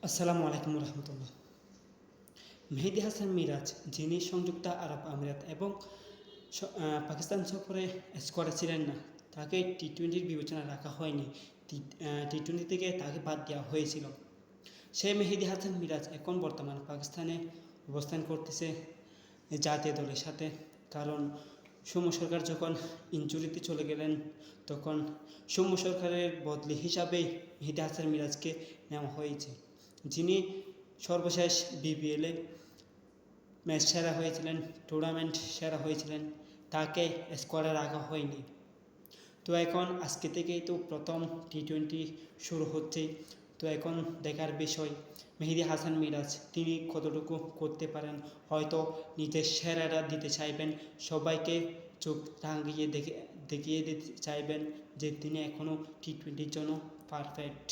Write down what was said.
আসসালামু আলাইকুম রহমতুল্লাহ। মেহেদী হাসান মিরাজ, যিনি সংযুক্ত আরব আমিরাত এবং পাকিস্তান সফরে স্কোয়াডে ছিলেন না, তাকে টি-20 বিবেচনায় রাখা হয়নি। টি-20 থেকে তাকে বাদ দেওয়া হয়েছিল। সেই মেহেদী হাসান মিরাজ এখন বর্তমান পাকিস্তানে অবস্থান করতেছে জাতীয় দলের সাথে। কারণ সৌম্য সরকার যখন ইনজুরিতে চলে গেলেন, তখন সৌম্য সরকারের বদলি হিসাবেই মেহেদী হাসান মিরাজকে নেওয়া হয়েছে, যিনি সর্বশেষ বিপিএলে ম্যাচ সেরা হয়েছিলেন, টুর্নামেন্ট সেরা হয়েছিলেন। তাকে স্কোয়াডে রাখা হয়নি। তো এখন আজকে থেকেই তো প্রথম টি-20 শুরু হচ্ছে। তো এখন দেখার বিষয় মেহেদী হাসান মিরাজ তিনি কতটুকু করতে পারেন। হয়তো নিজের সেরাটা দিতে চাইবেন, সবাইকে চোখ রাঙিয়ে দেখিয়ে দিতে চাইবেন যে তিনি এখনও টি-20-র জন্য পারফেক্ট।